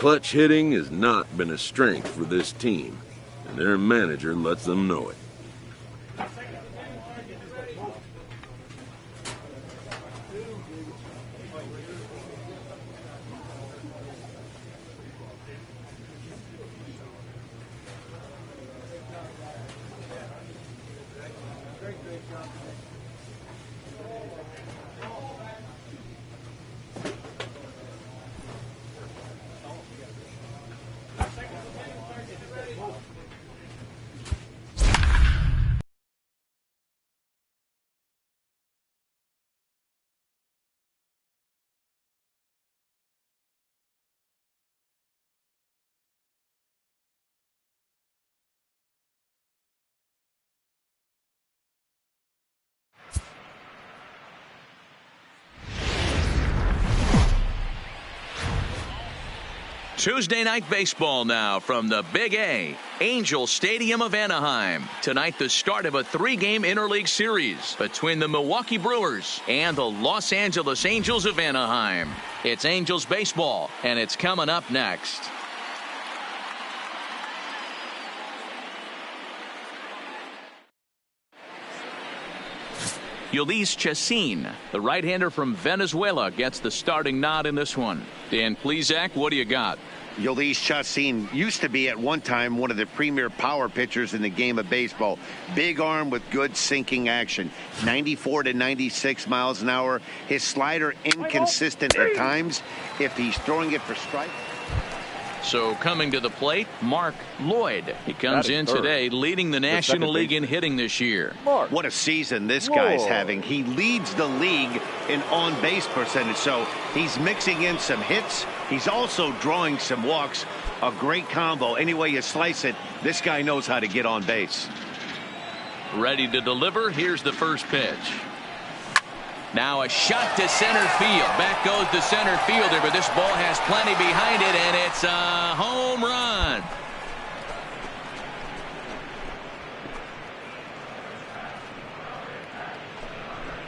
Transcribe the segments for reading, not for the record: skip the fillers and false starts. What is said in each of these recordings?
Clutch hitting has not been a strength for this team, and their manager lets them know it. Tuesday night baseball now from the Big A, Angel Stadium of Anaheim. Tonight, the start of a three-game interleague series between the Milwaukee Brewers and the Los Angeles Angels of Anaheim. It's Angels baseball, and it's coming up next. Ulysse Chacin, the right-hander from Venezuela, gets the starting nod in this one. Dan Plesac, what do you got? Ulysse Chacin used to be at one time one of the premier power pitchers in the game of baseball. Big arm with good sinking action. 94 to 96 miles an hour. His slider inconsistent at times if he's throwing it for strike. So coming to the plate, Mark Lloyd. He comes in today leading the National League in hitting this year. What a season this guy's having. He leads the league in on-base percentage, so he's mixing in some hits. He's also drawing some walks. A great combo. Any way you slice it, this guy knows how to get on base. Ready to deliver. Here's the first pitch. Now a shot to center field. Back goes the center fielder, but this ball has plenty behind it, and it's a home run.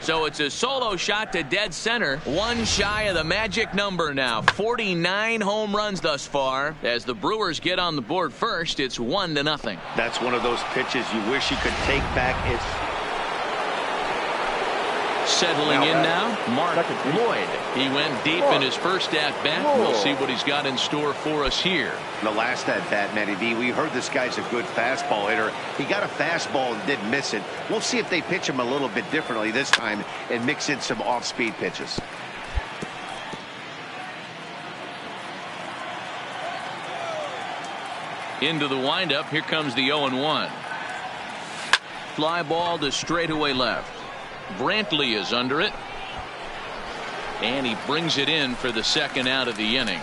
So it's a solo shot to dead center. One shy of the magic number now. 49 home runs thus far. As the Brewers get on the board first, it's 1-0. That's one of those pitches you wish you could take back. It's settling in now, Mark Lloyd. He went deep in his first at-bat. We'll see what he's got in store for us here. The last at-bat, Matty B, we heard this guy's a good fastball hitter. He got a fastball and didn't miss it. We'll see if they pitch him a little bit differently this time and mix in some off-speed pitches. Into the windup. Here comes the 0-1. Fly ball to straightaway left. Brantley is under it. And he brings it in for the second out of the inning.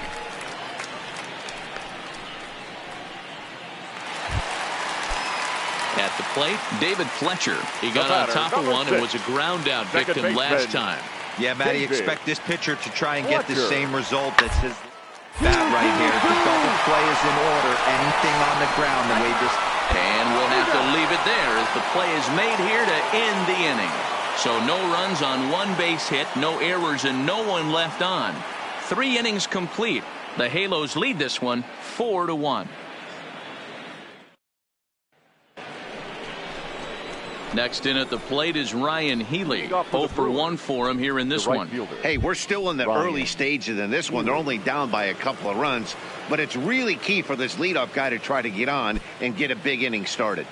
At the plate, David Fletcher. He got on top of one and was a ground out victim last time. Yeah, Matty, expect this pitcher to try and get the same result. That's his bat right here. The double play is in order. Anything on the ground the way this. And we'll have to leave it there as the play is made here to end the inning. So no runs on one base hit, no errors, and no one left on. 3 innings complete. The Halos lead this one 4-1. Next in at the plate is Ryan Healy. 0 for 1 for him here in this one. Hey, we're still in the early stages in this one. They're only down by a couple of runs, but it's really key for this leadoff guy to try to get on and get a big inning started.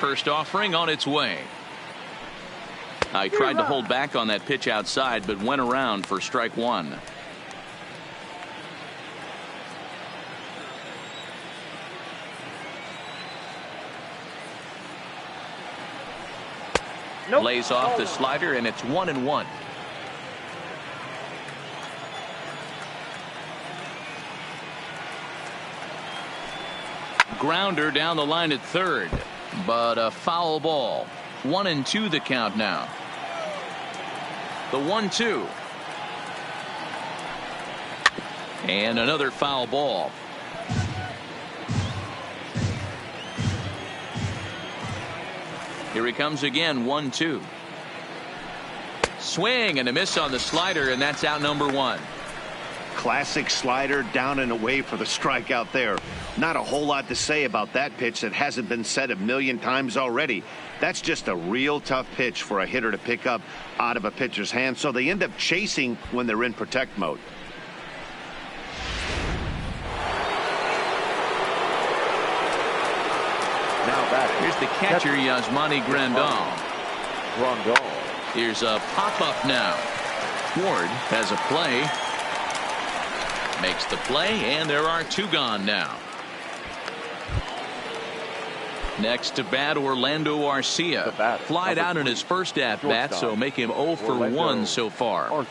First offering on its way. I tried to hold back on that pitch outside, but went around for strike 1. Lays off the slider, and it's 1-1. Grounder down the line at third, but a foul ball. 1-2 the count now. The 1-2. And another foul ball. Here he comes again, 1-2. Swing and a miss on the slider, and that's out number 1. Classic slider down and away for the strikeout there. Not a whole lot to say about that pitch that hasn't been said a million times already. That's just a real tough pitch for a hitter to pick up out of a pitcher's hand, so they end up chasing when they're in protect mode. Here's the catcher, Yasmani Grandal. Here's a pop-up now. Ward has a play. Makes the play, and there are 2 gone now. Next to bat, Orlando Arcia. Flied out in his first at-bat, so make him 0 for 1 so far.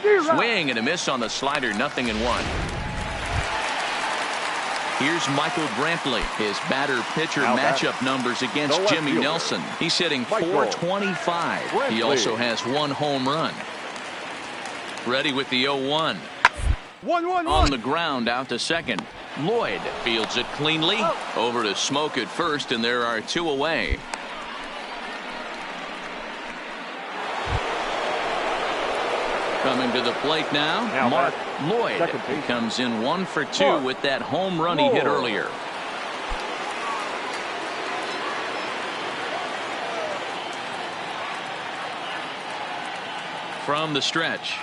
Swing and a miss on the slider, 0-1. Here's Michael Brantley. His batter-pitcher matchup numbers against Jimmy Nelson. He's hitting .425. He also has 1 home run. Ready with the 0-1. On the ground out to second. Lloyd fields it cleanly. Over to Smoke at first, and there are 2 away. Coming to the plate now, Mark Lloyd. He comes in 1 for 2 with that home run he hit earlier. From the stretch.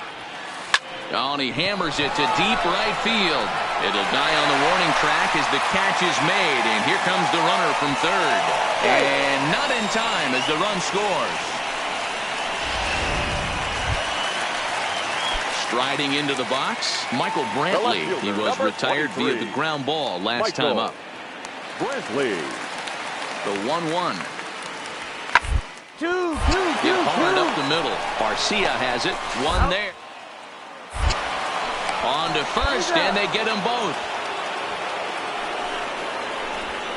Oh, and he hammers it to deep right field. It'll die on the warning track as the catch is made, and here comes the runner from third. And not in time as the run scores. Striding into the box, Michael Brantley. He was retired via the ground ball last time up. Brantley. The 1-1. Hit hard up the middle. Arcia has it. 1 there. On to first, and they get them both.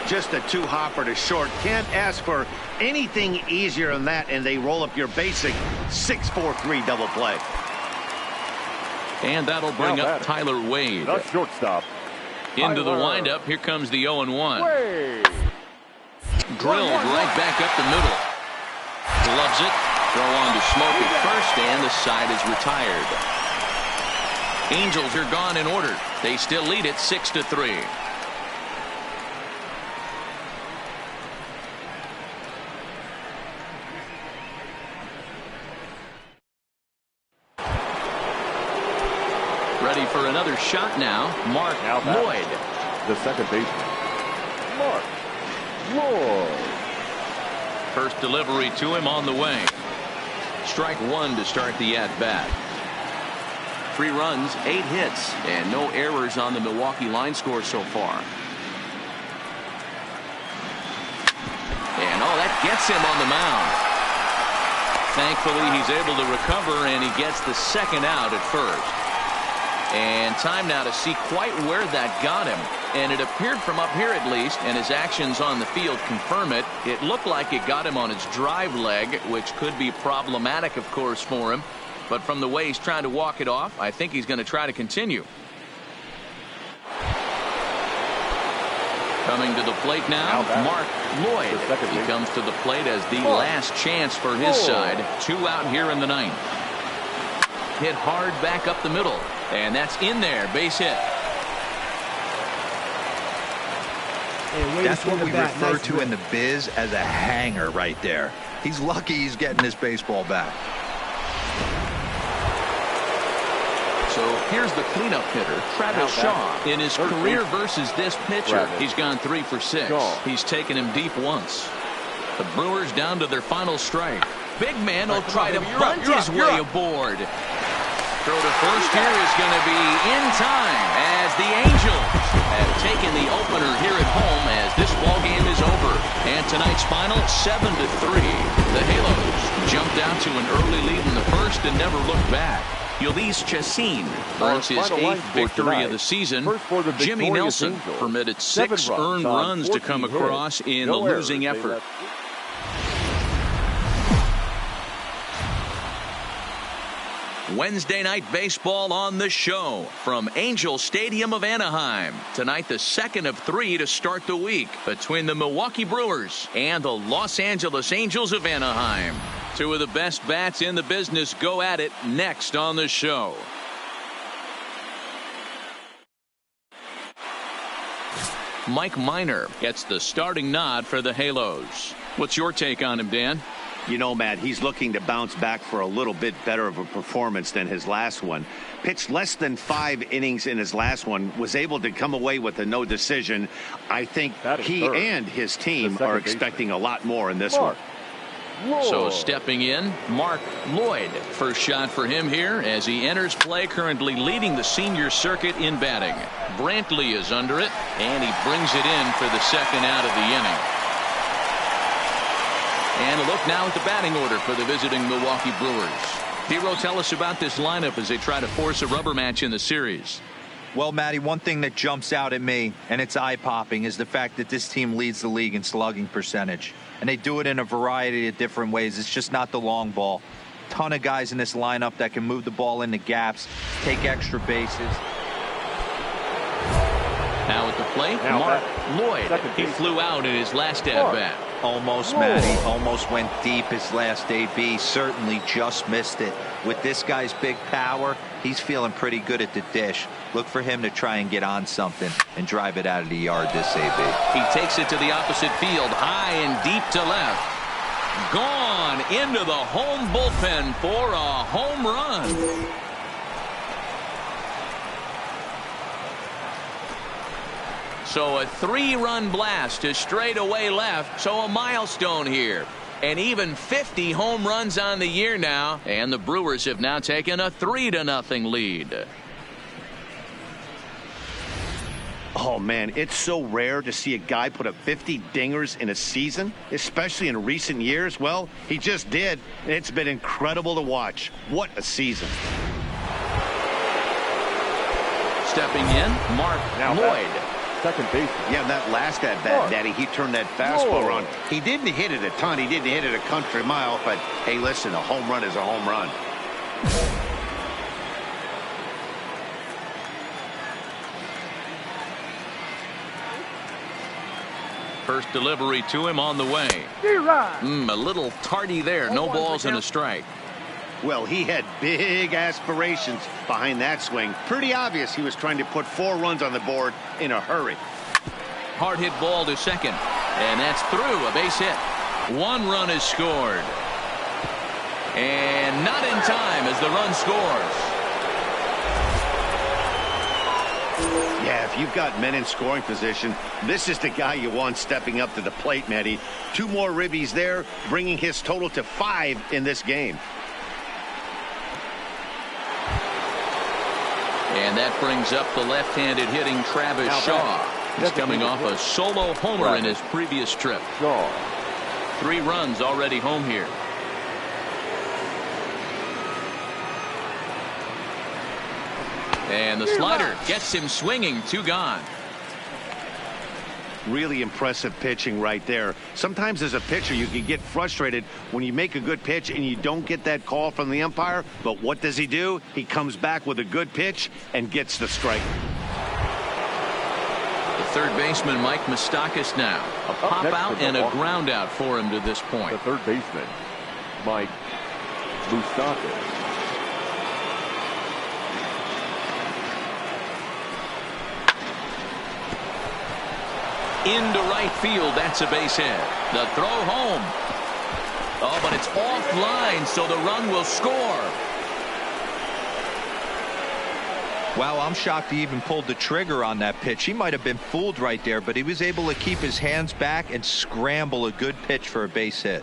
Just a 2-hopper to short. Can't ask for anything easier than that, and they roll up your basic 6-4-3 double play. And that'll bring up Tyler Wade. The shortstop. Into the windup. Here comes the 0-1. Drilled right back up the middle. Gloves it. Throw on to Smoke at first, and the side is retired. Angels are gone in order. They still lead it 6-3. Ready for another shot now. Mark Lloyd. The second baseman, Mark Lloyd. First delivery to him on the way. Strike 1 to start the at-bat. 3 runs, 8 hits, and no errors on the Milwaukee line score so far. And that gets him on the mound. Thankfully, he's able to recover, and he gets the second out at first. And time now to see quite where that got him. And it appeared from up here at least, and his actions on the field confirm it. It looked like it got him on his drive leg, which could be problematic, of course, for him. But from the way he's trying to walk it off, I think he's going to try to continue. Coming to the plate now, Mark Lloyd. He comes to the plate as the last chance for his side. 2 out here in the 9th. Hit hard back up the middle. And that's in there. Base hit. That's what we refer to in the biz as a hanger right there. He's lucky he's getting his baseball back. So here's the cleanup hitter, Travis Shaw. In his career versus this pitcher, he's gone 3 for 6. He's taken him deep once. The Brewers down to their final strike. Big man will try to bunt his way aboard. Throw to first here is going to be in time as the Angels have taken the opener here at home as this ball game is over. And tonight's final 7-3. The Halos jumped out to an early lead in the first and never looked back. Ulysses Chassin earns his 8th victory of the season. Jimmy Nelson permitted 6 earned runs to come across in the losing effort. Wednesday night baseball on the show from Angel Stadium of Anaheim. Tonight, the second of 3 to start the week between the Milwaukee Brewers and the Los Angeles Angels of Anaheim. 2 of the best bats in the business go at it next on the show. Mike Minor gets the starting nod for the Halos. What's your take on him, Dan? You know, Matt, he's looking to bounce back for a little bit better of a performance than his last one. Pitched less than 5 innings in his last one, was able to come away with a no decision. I think he and his team are expecting a lot more in this one. So stepping in, Mark Lloyd. First shot for him here as he enters play, currently leading the senior circuit in batting. Brantley is under it, and he brings it in for the second out of the inning. And a look now at the batting order for the visiting Milwaukee Brewers. Hero, tell us about this lineup as they try to force a rubber match in the series. Well, Matty, one thing that jumps out at me, and it's eye-popping, is the fact that this team leads the league in slugging percentage. And they do it in a variety of different ways. It's just not the long ball. Ton of guys in this lineup that can move the ball into gaps, take extra bases. Now at the plate, Mark Lloyd. He flew out in his last at-bat. Almost, Matty. Almost went deep his last AB. Certainly just missed it. With this guy's big power, he's feeling pretty good at the dish. Look for him to try and get on something and drive it out of the yard this AB. He takes it to the opposite field, high and deep to left. Gone into the home bullpen for a home run. So a 3-run blast to straightaway left. So a milestone here. And even 50 home runs on the year now. And the Brewers have now taken a 3-0 lead. Oh, man, it's so rare to see a guy put up 50 dingers in a season, especially in recent years. Well, he just did. It's been incredible to watch. What a season. Stepping in, Mark Lloyd. Second base. Yeah, that last at-bat, Daddy, he turned that fastball around. He didn't hit it a ton. He didn't hit it a country mile. But, hey, listen, a home run is a home run. First delivery to him on the way. A little tardy there. No balls and a strike. Well, he had big aspirations behind that swing. Pretty obvious he was trying to put 4 runs on the board in a hurry. Hard hit ball to second. And that's through. A base hit. 1 run is scored. And not in time as the run scores. Yeah, if you've got men in scoring position, this is the guy you want stepping up to the plate, Matty. 2 more ribbies there, bringing his total to 5 in this game. And that brings up the left-handed hitting Travis Shaw. He's coming off a solo homer in his previous trip. 3 runs already home here. And the slider gets him swinging. 2 gone. Really impressive pitching right there. Sometimes as a pitcher you can get frustrated when you make a good pitch and you don't get that call from the umpire. But what does he do? He comes back with a good pitch and gets the strike. The third baseman, Mike Moustakas, now. A pop out and a ground out for him to this point. The third baseman, Mike Moustakas. Into right field. That's a base hit. The throw home. Oh, but it's offline, so the run will score. Wow, I'm shocked he even pulled the trigger on that pitch. He might have been fooled right there, but he was able to keep his hands back and scramble a good pitch for a base hit.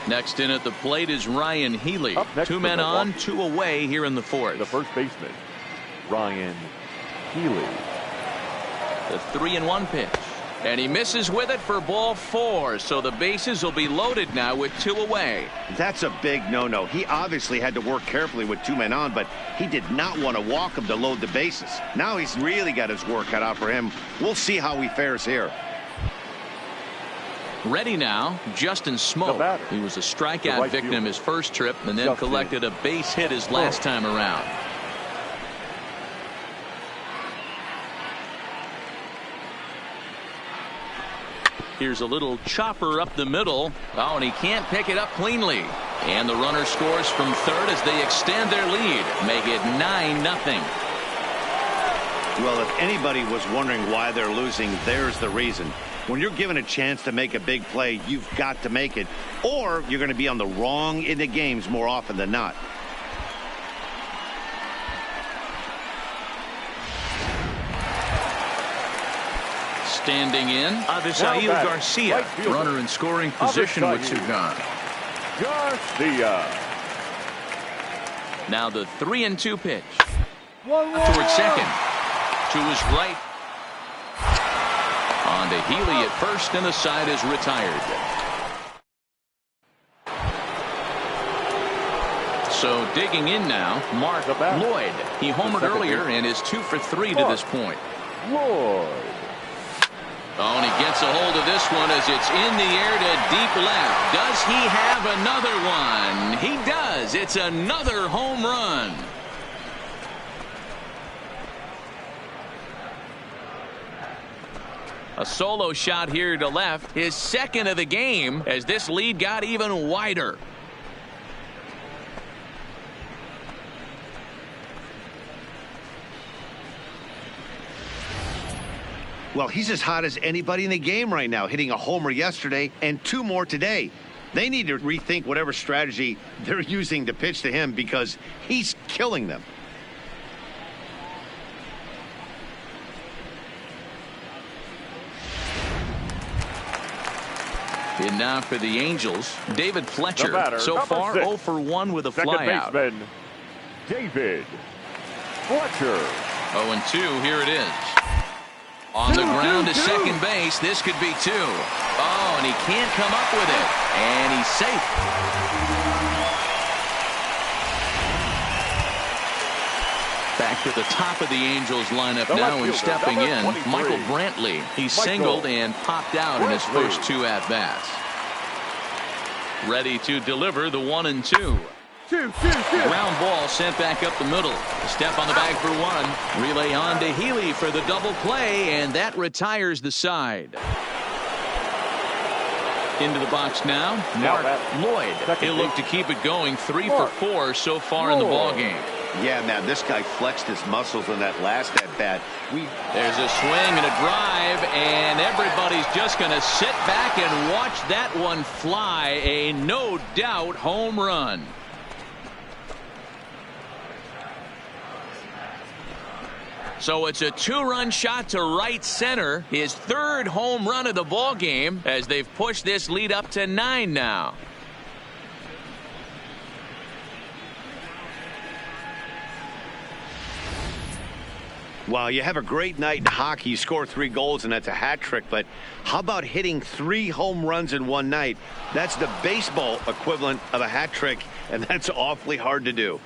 Next in at the plate is Ryan Healy. 2 men on, 2 away here in the 4th. The first baseman, Ryan Healy. The 3-1 pitch. And he misses with it for ball 4. So the bases will be loaded now with 2 away. That's a big no-no. He obviously had to work carefully with 2 men on, but he did not want to walk him to load the bases. Now he's really got his work cut out for him. We'll see how he fares here. Ready now, Justin Smoke. He was a strikeout victim his first trip and then collected a base hit his last time around. Here's a little chopper up the middle. Oh, and he can't pick it up cleanly. And the runner scores from third as they extend their lead. Make it 9-0. Well, if anybody was wondering why they're losing, there's the reason. When you're given a chance to make a big play, you've got to make it, or you're going to be on the wrong end of games more often than not. Standing in, Avisail Garcia, runner in scoring position with 2 gone. Garcia. Now the 3-2 pitch. Towards second. To his right. On to Healy at first, and the side is retired. So digging in now, Mark Lloyd. He homered earlier and is 2 for 3 to this point. Lloyd. Oh, and he gets a hold of this one as it's in the air to deep left. Does he have another one? He does. It's another home run. A solo shot here to left, his second of the game, as this lead got even wider. Well, he's as hot as anybody in the game right now, hitting a homer yesterday and 2 more today. They need to rethink whatever strategy they're using to pitch to him because he's killing them. And now for the Angels, David Fletcher. So far, 0 for 1 with a flyout. Second baseman, David Fletcher. 0-2, here it is. On the ground to second base, this could be 2. Oh, and he can't come up with it. And he's safe. Back to the top of the Angels lineup now and stepping in, Michael Brantley. He singled and popped out in his first 2 at-bats. Ready to deliver the 1-2. Ground ball sent back up the middle. Step on the bag for 1. Relay on to Healy for the double play, and that retires the side. Into the box now, Mark Lloyd. He'll look to keep it going. 3 for 4 so far in the ballgame. Yeah, man, this guy flexed his muscles in that last at-bat. There's a swing and a drive, and everybody's just going to sit back and watch that one fly. A no-doubt home run. So it's a 2-run shot to right center, his 3rd home run of the ball game, as they've pushed this lead up to 9 now. Well, you have a great night in hockey. You score 3 goals, and that's a hat trick. But how about hitting 3 home runs in one night? That's the baseball equivalent of a hat trick, and that's awfully hard to do.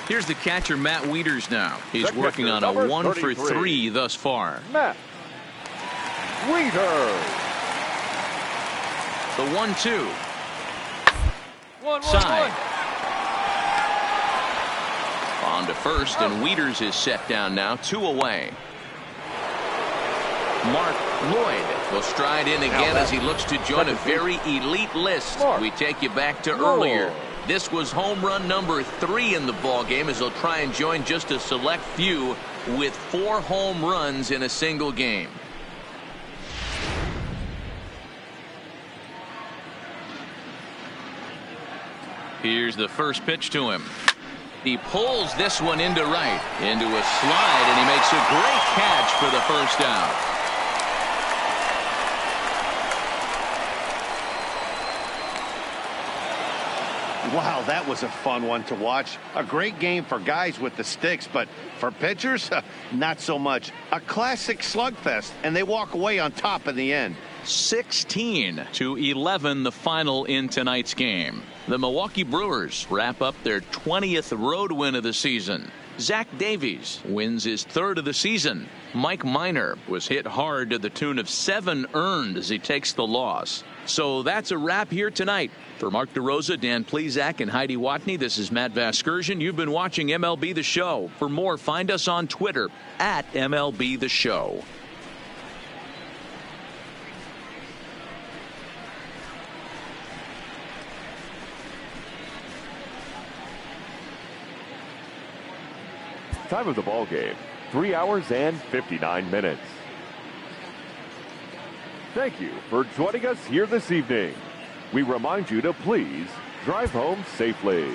Here's the catcher, Matt Wieters now. He's working on a 1 for 3 thus far. Matt Wieters. The 1-2. One. Side. On to first, and Wieters is set down now, 2 away. Mark Lloyd will stride in again as he looks to join a very elite list. We take you back to earlier. This was home run number 3 in the ball game, as he'll try and join just a select few with 4 home runs in a single game. Here's the first pitch to him. He pulls this one into right, into a slide, and he makes a great catch for the first out. Wow, that was a fun one to watch. A great game for guys with the sticks, but for pitchers, not so much. A classic slugfest, and they walk away on top in the end. 16-11 the final in tonight's game. The Milwaukee Brewers wrap up their 20th road win of the season. Zach Davies wins his 3rd of the season. Mike Minor was hit hard to the tune of 7 earned as he takes the loss. So that's a wrap here tonight. For Mark DeRosa, Dan Plezak, and Heidi Watney, this is Matt Vasgersian. You've been watching MLB The Show. For more, find us on Twitter at MLB The Show. Time of the ball game, 3 hours and 59 minutes. Thank you for joining us here this evening. We remind you to please drive home safely.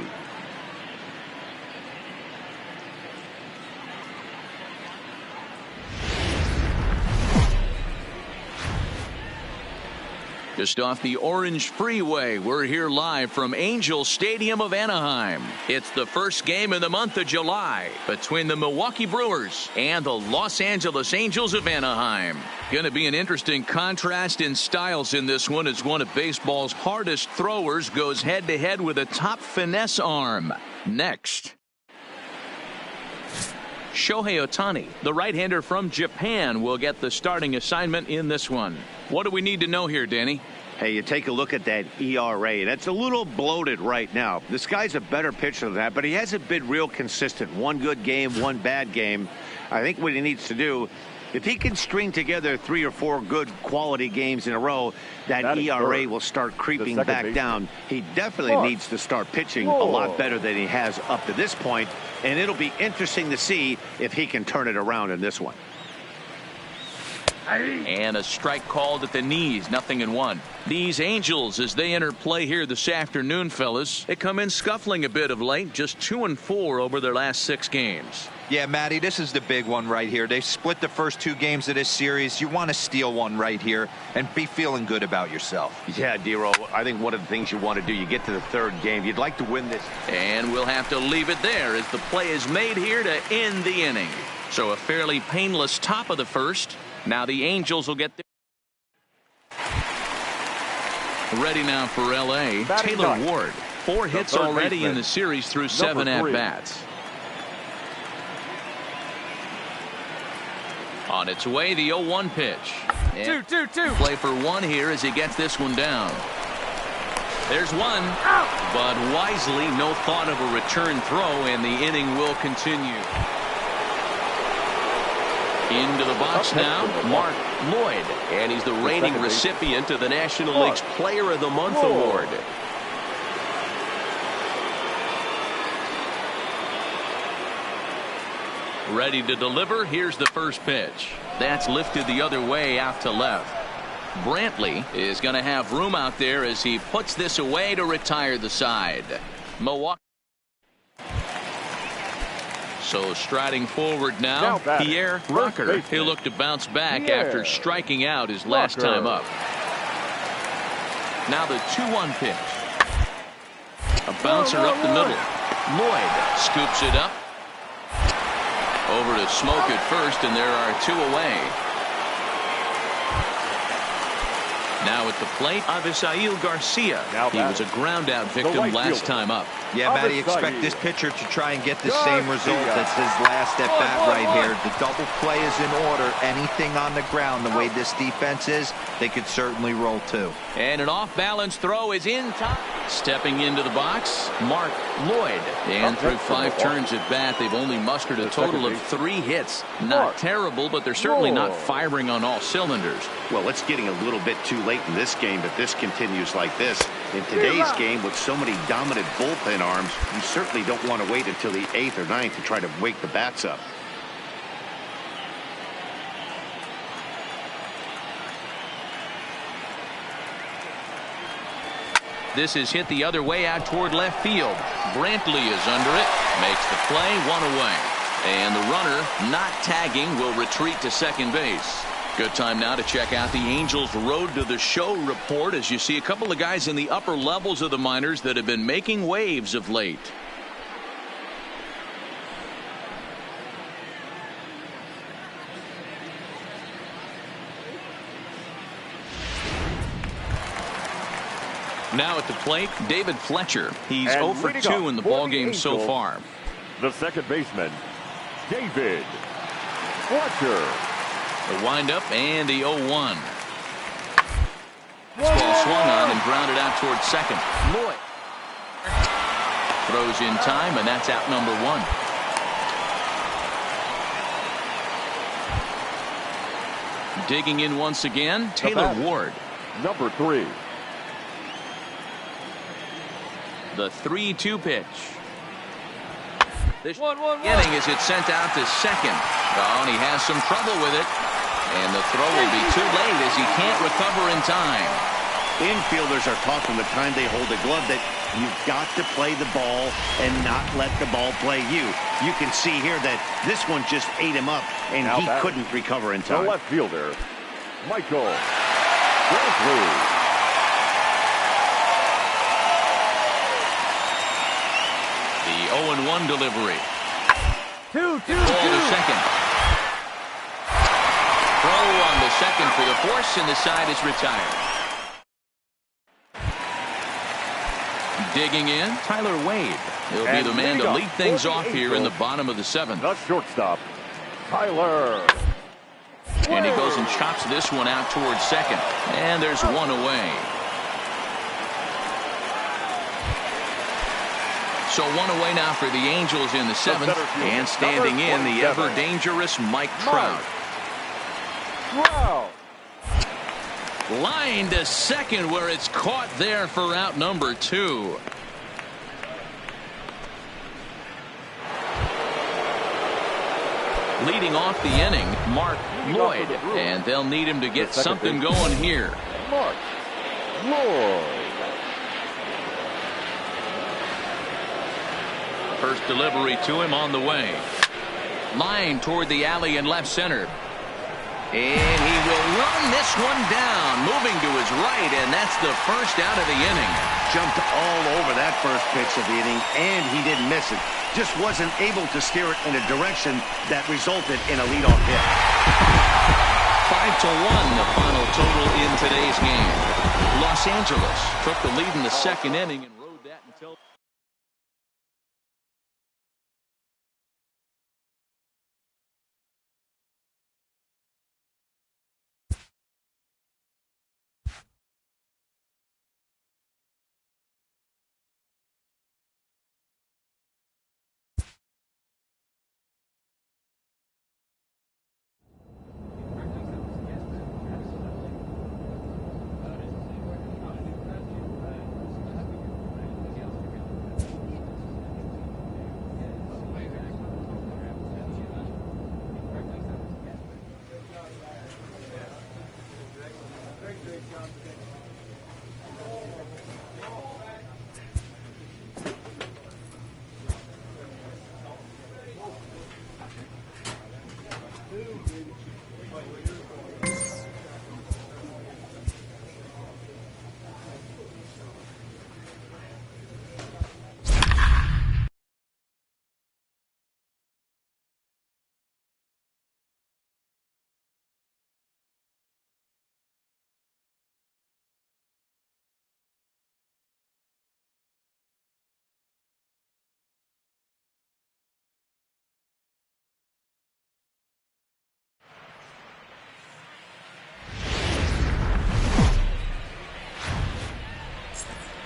Just off the Orange Freeway, we're here live from Angel Stadium of Anaheim. It's the first game in the month of July between the Milwaukee Brewers and the Los Angeles Angels of Anaheim. Going to be an interesting contrast in styles in this one, as one of baseball's hardest throwers goes head-to-head with a top finesse arm. Next, Shohei Ohtani, the right-hander from Japan, will get the starting assignment in this one. What do we need to know here, Danny? Hey, you take a look at that ERA. That's a little bloated right now. This guy's a better pitcher than that, but he hasn't been real consistent. One good game, one bad game. I think what he needs to do, if he can string together 3 or 4 good quality games in a row, that ERA will start creeping back down. He definitely needs to start pitching a lot better than he has up to this point, and it'll be interesting to see if he can turn it around in this one. And a strike called at the knees, 0-1. These Angels, as they enter play here this afternoon, fellas, they come in scuffling a bit of late, just 2-4 over their last 6 games. Yeah, Matty, this is the big one right here. They split the first 2 games of this series. You want to steal one right here and be feeling good about yourself. Yeah, Dero, I think one of the things you want to do, you get to the 3rd game, you'd like to win this. And we'll have to leave it there as the play is made here to end the inning. So a fairly painless top of the first. Now the Angels will get there. Ready now for L.A. Taylor Ward. 4 hits already in the series through 7 at-bats. On its way, the 0-1 pitch. 2-2-2. Play for 1 here as he gets this one down. There's 1. But wisely, no thought of a return throw, and the inning will continue. Into the box now, Mark Lloyd, and he's the reigning recipient of the National League's Player of the Month award. Ready to deliver. Here's the first pitch. That's lifted the other way out to left. Brantley is going to have room out there as he puts this away to retire the side. Milwaukee. So striding forward now, Pierre Rocker. He'll look to bounce back after striking out his last time up. Now the 2-1 pitch. A bouncer up the middle. Lloyd scoops it up. Over to Smoke at first, and there are 2 away. Now at the plate, Avisail Garcia. He was a ground out victim last time up. Yeah, Matty, expect this pitcher to try and get the same result as his last at bat right here. The double play is in order. Anything on the ground, the way this defense is, they could certainly roll 2. And an off-balance throw is in time. Stepping into the box, Mark Lloyd. And through 5 turns at bat, they've only mustered a total of 3 hits. Not terrible, but they're certainly not firing on all cylinders. Well, it's getting a little bit too late in this game, but this continues like this. In today's game, with so many dominant bullpen arms, you certainly don't want to wait until the 8th or 9th to try to wake the bats up. This is hit the other way out toward left field. Brantley is under it. Makes the play, 1 away. And the runner, not tagging, will retreat to second base. Good time now to check out the Angels' Road to the Show report as you see a couple of guys in the upper levels of the minors that have been making waves of late. Now at the plate, David Fletcher. He's 0 for 2 in the ballgame so far. The second baseman, David Fletcher. The windup and the 0-1. This ball swung on and grounded out towards second. Lloyd throws in time, and that's out number 1. Digging in once again, Taylor Ward. Number 3. The 3-2 pitch. This inning is it sent out to second. Oh, and he has some trouble with it. And the throw will be too late as he can't recover in time. Infielders are taught from the time they hold a glove that you've got to play the ball and not let the ball play you. You can see here that this one just ate him up, and he couldn't recover in time. The left fielder, Michael Brantley. The 0-1 delivery. 2-2. Ball to second. Throw on the second for the force, and the side is retired. Digging in, Tyler Wade. He'll be the man to lead things off here in the bottom of the 7th. The shortstop, Tyler. And he goes and chops this one out towards second. And there's 1 away. So 1 away now for the Angels in the 7th. And standing in, the ever-dangerous Mike Trout. Line to second where it's caught there for out number 2. Leading off the inning, Mark Lloyd. And they'll need him to get something going here. Mark Lloyd. First delivery to him on the way. Line toward the alley in left center. And he will run this one down, moving to his right, and that's the first out of the inning. Jumped all over that first pitch of the inning, and he didn't miss it. Just wasn't able to steer it in a direction that resulted in a leadoff hit. 5-1, the final total in today's game. Los Angeles took the lead in the second inning and rode that until...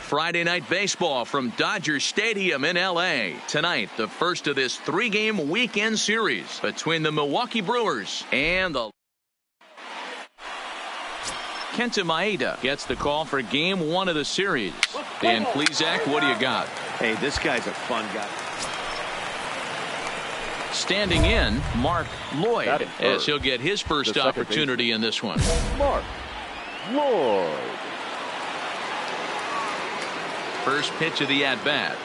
Friday Night Baseball from Dodger Stadium in L.A. Tonight, the first of this three-game weekend series between the Milwaukee Brewers and the Kenta Maeda gets the call for game one of the series. Dan Plesac, what do you got? Hey, this guy's a fun guy. Standing in, Mark Lloyd, as he'll get his first opportunity in this one. Mark Lloyd. First pitch of the at-bat.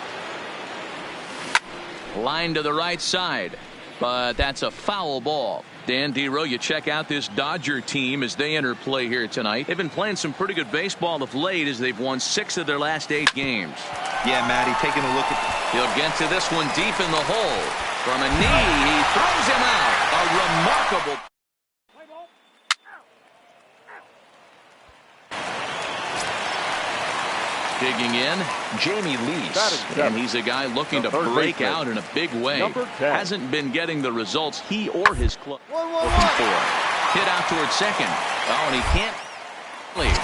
Line to the right side, but that's a foul ball. Dan Dero, you check out this Dodger team as they enter play here tonight. They've been playing some pretty good baseball of late as they've won 6 of their last 8 games. Yeah, Matty, taking a look at. He'll get to this one deep in the hole. From a knee, he throws him out. A remarkable. Digging in, Jamie Lease, and he's a guy looking to break out in a big way. Hasn't been getting the results he or his club looking for. Hit out towards second. Oh, and he can't leave.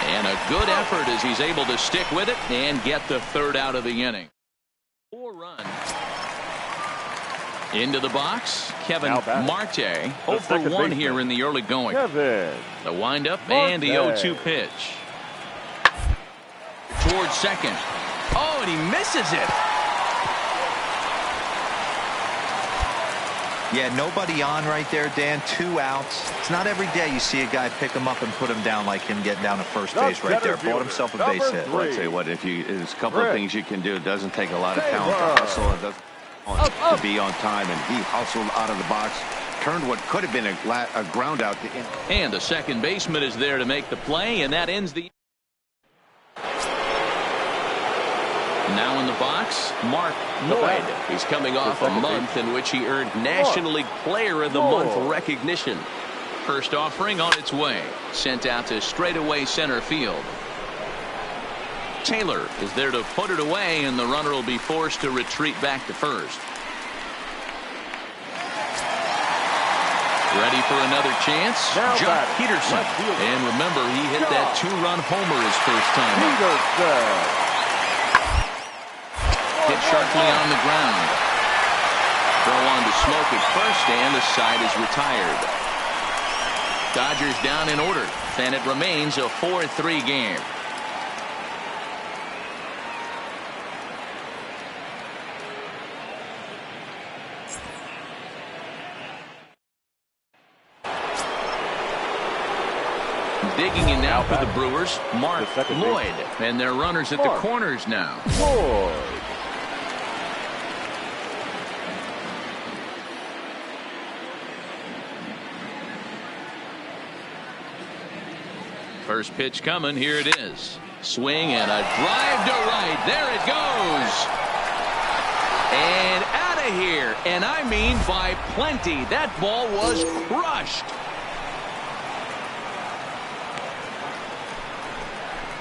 And a good effort as he's able to stick with it and get the third out of the inning. 4 runs. Into the box, Kevin Marte. 0 for 1 here in the early going. The windup and the 0-2 pitch. Towards second. Oh, and he misses it. Yeah, nobody on right there, Dan. 2 outs. It's not every day you see a guy pick him up and put him down like him getting down to first base right there. Bought himself a base hit. Well, I'll tell you what, there's a couple of things you can do. It doesn't take a lot of talent to hustle. It doesn't to be on time, and he hustled out of the box. Turned what could have been a ground out. And the second baseman is there to make the play, and that ends the. Now in the box, Mark Lloyd. He's coming off a month in which he earned National League Player of the Month recognition. First offering on its way. Sent out to straightaway center field. Taylor is there to put it away, and the runner will be forced to retreat back to first. Ready for another chance? Jock Peterson. And remember, he hit that 2-run homer his first time up. Hit sharply on the ground. Throw on to Smoke at first, and the side is retired. Dodgers down in order, and it remains a 4-3 game. Digging in now for the Brewers, Mark Lloyd, and their runners at the corners now. First pitch coming. Here it is. Swing and a drive to right. There it goes. And out of here. And I mean by plenty. That ball was crushed.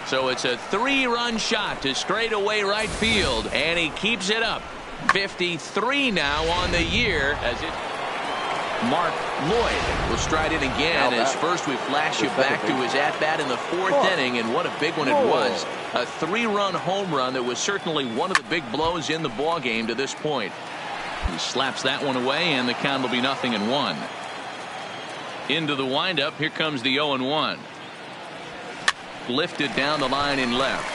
So it's a 3-run shot to straightaway right field. And he keeps it up. 53 now on the year as it. Mark Lloyd will stride in again as first we flash you back to his at-bat in the 4th inning, and what a big one it was. A 3-run home run that was certainly one of the big blows in the ball game to this point. He slaps that one away, and the count will be 0-1. Into the windup, here comes the 0-1. Lifted down the line in left.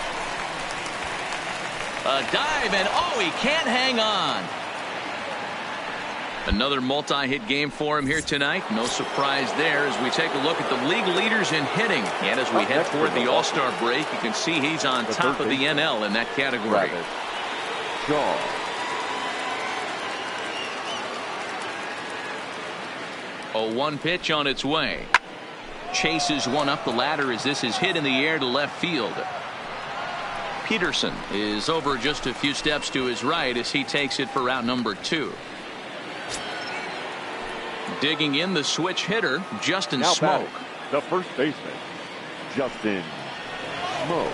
A dive, and oh, he can't hang on. Another multi-hit game for him here tonight. No surprise there as we take a look at the league leaders in hitting. And as we head toward the All-Star break, you can see he's on top of the NL in that category. A 1 pitch on its way. Chases one up the ladder as this is hit in the air to left field. Peterson is over just a few steps to his right as he takes it for route number 2. Digging in the switch hitter, Justin Smoke. The first baseman, Justin Smoke.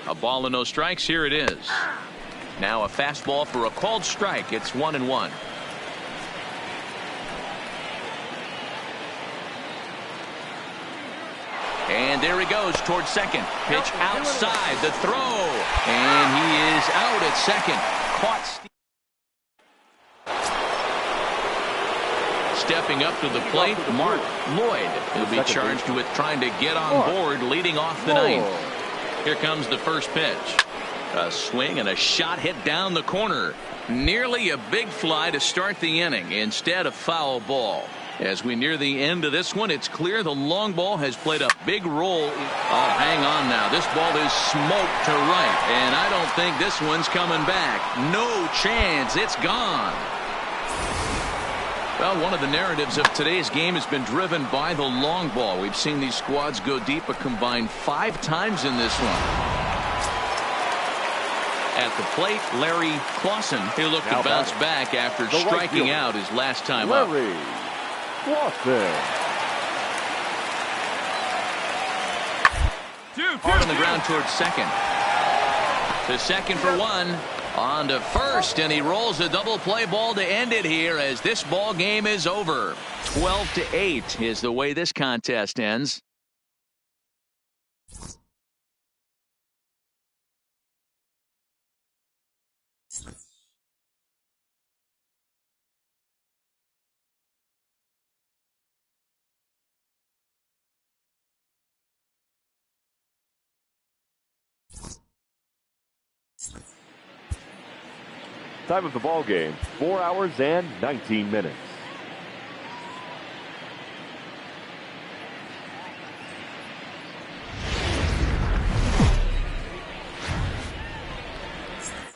A ball and no strikes. Here it is. Now a fastball for a called strike. It's 1-1. And there he goes towards second. Pitch outside the throw. And he is out at second. Caught. Stepping up to the plate, Mark Lloyd. He'll be charged with trying to get on board leading off the ninth. Here comes the first pitch. A swing and a shot hit down the corner. Nearly a big fly to start the inning. Instead, a foul ball. As we near the end of this one, it's clear the long ball has played a big role. Oh, hang on now. This ball is smoked to right. And I don't think this one's coming back. No chance. It's gone. Well, one of the narratives of today's game has been driven by the long ball. We've seen these squads go deep a combined 5 times in this one. At the plate, Larry Clausen. He'll look to bounce back after striking out his last time up. Hard on the ground towards second. To second for one. On to first, and he rolls a double play ball to end it here as this ball game is over. 12-8 is the way this contest ends. Time of the ball game, 4 hours and 19 minutes.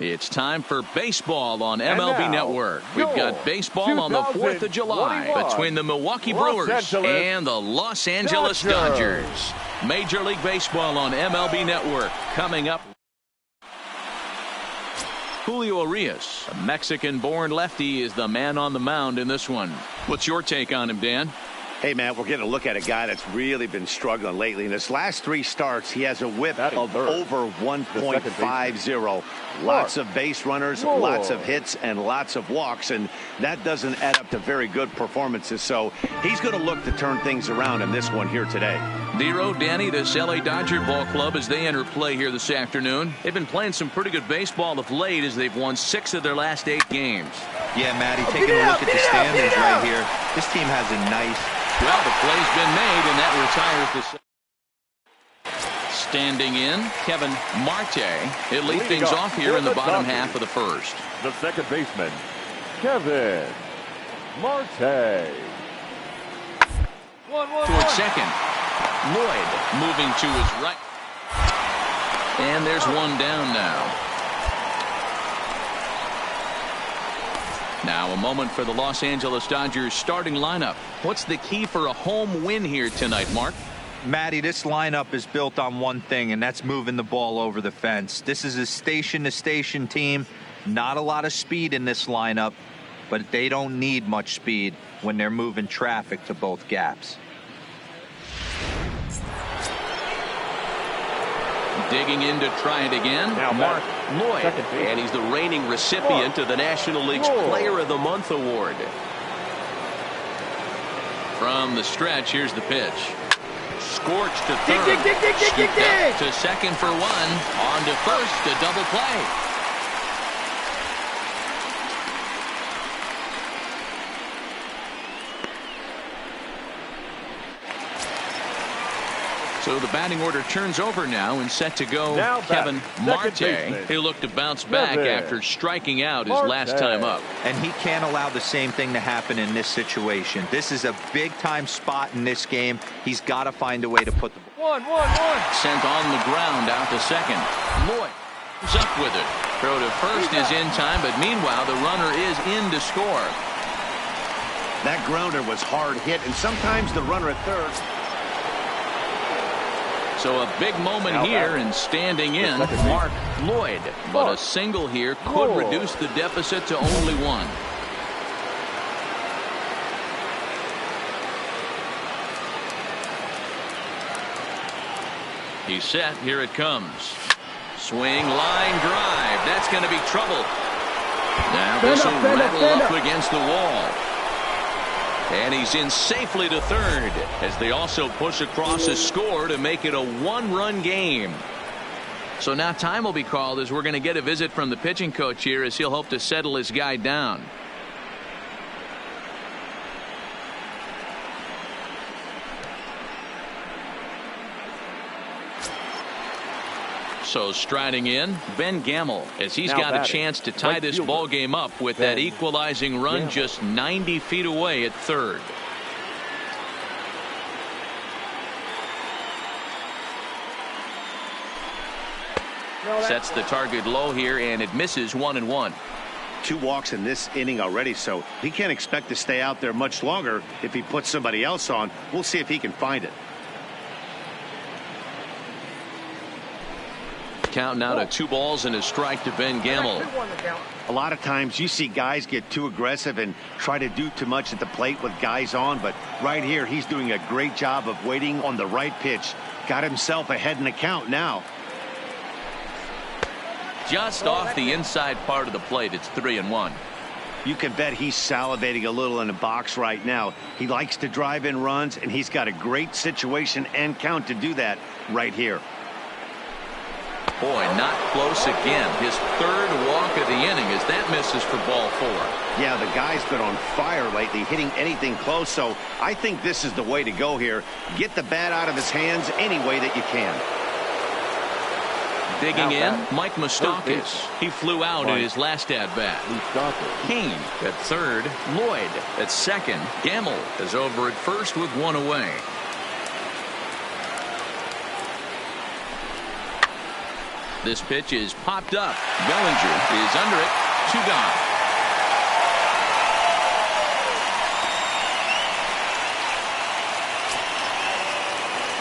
It's time for baseball on MLB Network. We've got baseball on the 4th of July between the Milwaukee Brewers and the Los Angeles Dodgers. Major League Baseball on MLB Network coming up. Julio Urias, a Mexican-born lefty, is the man on the mound in this one. What's your take on him, Dan? Hey, man, we're getting a look at a guy that's really been struggling lately. In his last 3 starts, he has a whip of over 1.50. Lots of base runners, lots of hits, and lots of walks, and that doesn't add up to very good performances. So he's going to look to turn things around in this one here today. Dero, Danny, this LA Dodger ball club as they enter play here this afternoon. They've been playing some pretty good baseball of late as they've won 6 of their last 8 games. Yeah, Matty, taking a look at the standings right here. This team has a nice... Well, the play's been made, and that retires the... Standing in, Kevin Marte. He'll lead things off here in the bottom half of the first. The second baseman, Kevin Marte. Towards second. Lloyd moving to his right. And there's one down now. Now a moment for the Los Angeles Dodgers starting lineup. What's the key for a home win here tonight, Mark? Matty, this lineup is built on one thing, and that's moving the ball over the fence. This is a station-to-station team. Not a lot of speed in this lineup, but they don't need much speed when they're moving traffic to both gaps. Digging in to try it again. Now Mark Lloyd. And he's the reigning recipient of the National League's Player of the Month award. From the stretch, here's the pitch. Scorched to third. Scooped up to second for one. On to first, a double play. So the batting order turns over now and set to go. Kevin Marte. He'll look to bounce back after striking out his last time up. And he can't allow the same thing to happen in this situation. This is a big-time spot in this game. He's got to find a way to put the... Sent on the ground out to second. Lloyd is up with it. Throw to first is in time, but meanwhile the runner is in to score. That grounder was hard hit, and sometimes the runner at third. So a big moment here, and standing in, Mark Lloyd. But a single here could reduce the deficit to only 1. He's set. Here it comes. Swing, line drive. That's going to be trouble. Now this will rattle up against the wall. And he's in safely to third as they also push across a score to make it a one-run game. So now time will be called as we're going to get a visit from the pitching coach here as he'll hope to settle his guy down. So striding in, Ben Gamble, as he's got a chance to tie this ball game up with that equalizing run just 90 feet away at third. Sets the target low here, and it misses 1-1. 2 walks in this inning already, so he can't expect to stay out there much longer if he puts somebody else on. We'll see if he can find it. Count now to 2 balls and a strike to Ben Gamble. A lot of times you see guys get too aggressive and try to do too much at the plate with guys on, but right here he's doing a great job of waiting on the right pitch. Got himself ahead in the count now. Just off the inside part of the plate. It's 3-1. You can bet he's salivating a little in the box right now. He likes to drive in runs, and he's got a great situation and count to do that right here. Boy, not close again. His 3rd walk of the inning as that misses for ball 4. Yeah, the guy's been on fire lately, hitting anything close, so I think this is the way to go here. Get the bat out of his hands any way that you can. Digging in, Mike Moustakas. He flew out in his last at-bat. Kane at third. Lloyd at second. Gamble is over at first with 1 away. This pitch is popped up. Bellinger is under it. 2 gone.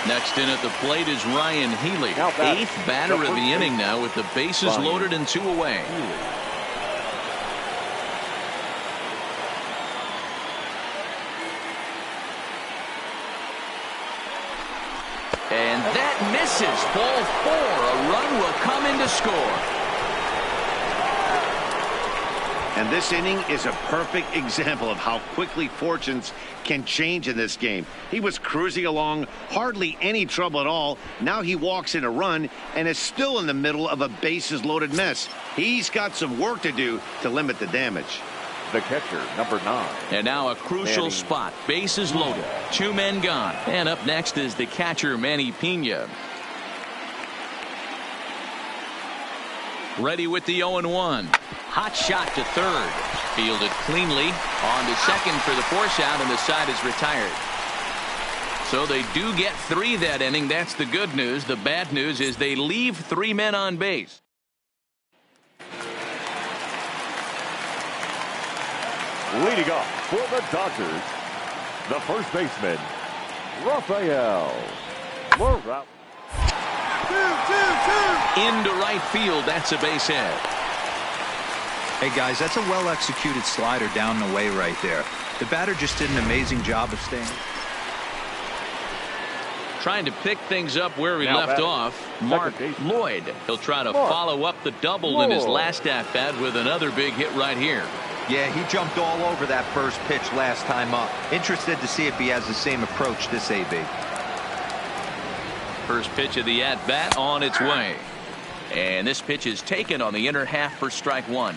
Next in at the plate is Ryan Healy. 8th batter of the inning now with the bases loaded and 2 away. And that misses. Ball 4. A run will come in to score. And this inning is a perfect example of how quickly fortunes can change in this game. He was cruising along, hardly any trouble at all. Now he walks in a run and is still in the middle of a bases loaded mess. He's got some work to do to limit the damage. The catcher, number 9. And now a crucial spot. Bases loaded. 2 men gone. And up next is the catcher, Manny Pena. Ready with the 0-1. Hot shot to third. Fielded cleanly. On to second for the force out, and the side is retired. So they do get 3 that inning. That's the good news. The bad news is they leave 3 men on base. Leading off for the Dodgers, the first baseman, Rafael Morales. Into right field. That's a base hit. Hey guys, that's a well-executed slider down the way right there. The batter just did an amazing job of staying. Trying to pick things up where he left off. Mark Lloyd. He'll try to follow up the double in his last at-bat with another big hit right here. Yeah, he jumped all over that first pitch last time up. Interested to see if he has the same approach this AB. First pitch of the at-bat on its way. And this pitch is taken on the inner half for strike 1.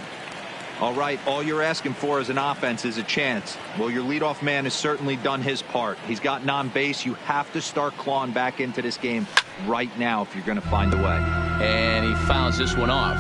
All right, all you're asking for as an offense is a chance. Well, your leadoff man has certainly done his part. He's gotten on base. You have to start clawing back into this game right now if you're going to find a way. And he fouls this one off.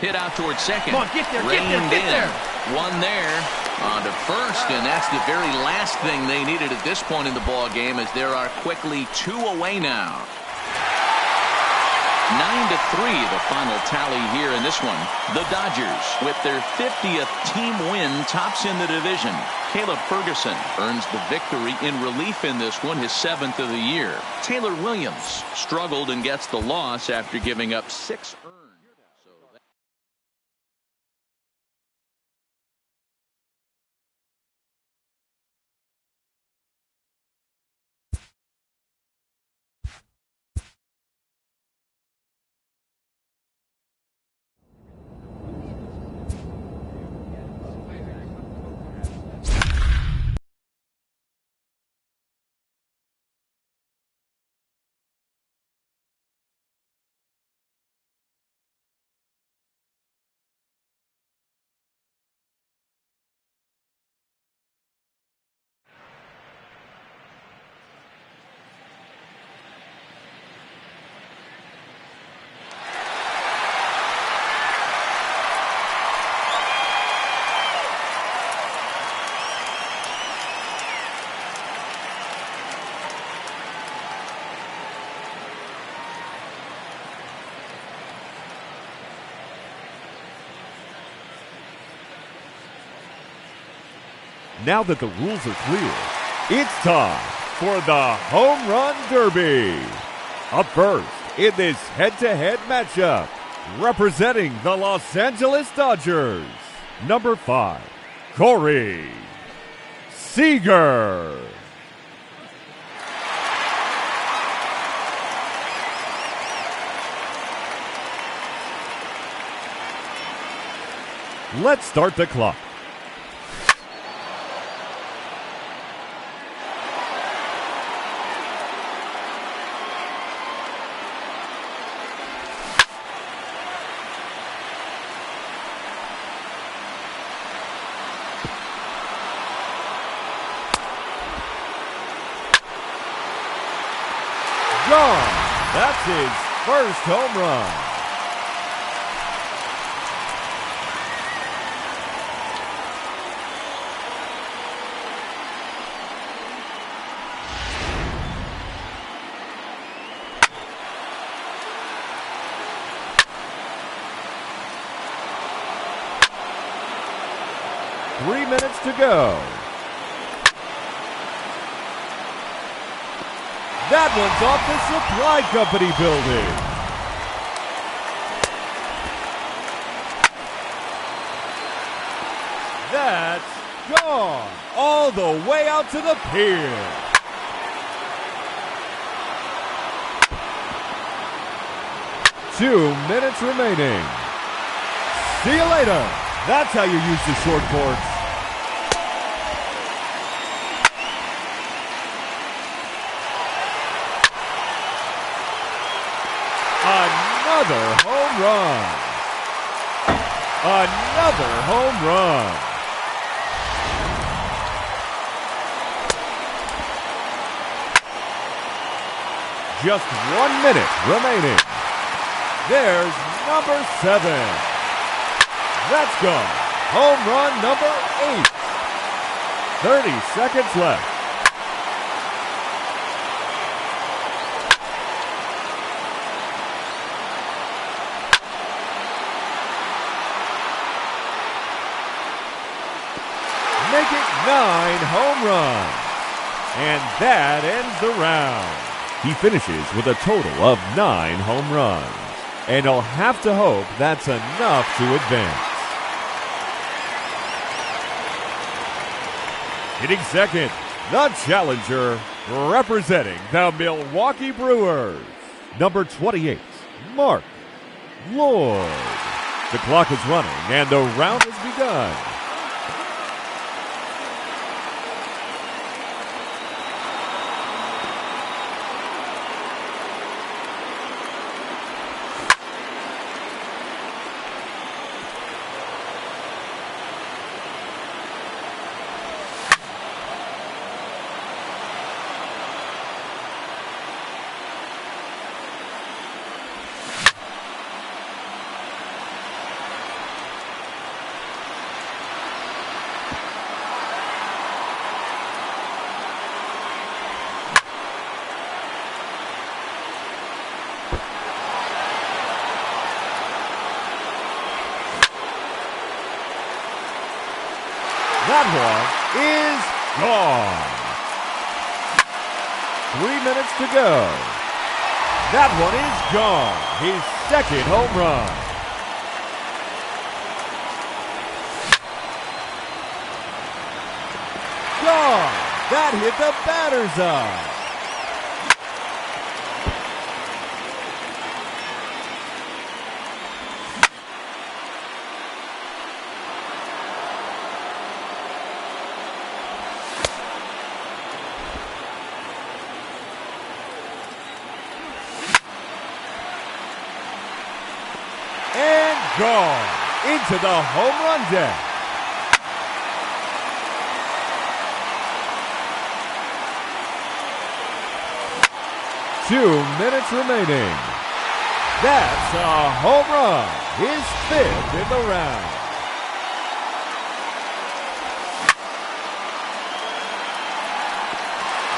Hit out towards second. Come on, get there, get there. One there. On to first, and that's the very last thing they needed at this point in the ball game, as there are quickly 2 away now. 9-3 the final tally here in this one. The Dodgers, with their 50th team win, tops in the division. Caleb Ferguson earns the victory in relief in this one, his 7th of the year. Taylor Williams struggled and gets the loss after giving up 6 earned. Now that the rules are clear, it's time for the Home Run Derby. Up first in this head-to-head matchup, representing the Los Angeles Dodgers, number 5, Corey Seager. Let's start the clock. Gone. That's his first home run. Three minutes to go. That one's off the Supply Company building. That's gone all the way out to the pier. Two minutes remaining. See you later. That's how you use the short courts. Another home run. Another home run. Just 1 minute remaining. There's number 7. That's gone. Home run number 8. 30 seconds left. Make it 9 home runs. And that ends the round. He finishes with a total of 9 home runs. And he'll have to hope that's enough to advance. Hitting second, the challenger, representing the Milwaukee Brewers, number 28, Mark Lloyd. The clock is running and the round has begun. That one is gone. 3 minutes to go. That one is gone. His second home run. Gone. That hit the batter's eye. And gone into the home run deck. Two minutes remaining. That's a home run, his 5th in the round.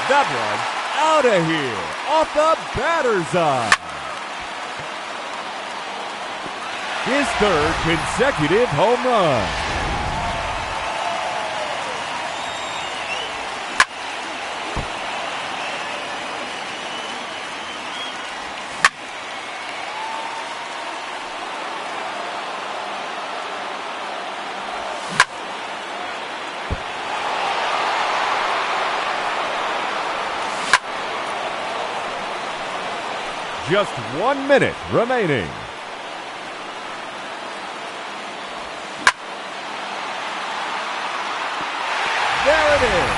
That one out of here, off the batter's eye. His 3rd consecutive home run. just 1 minute remaining. There it is.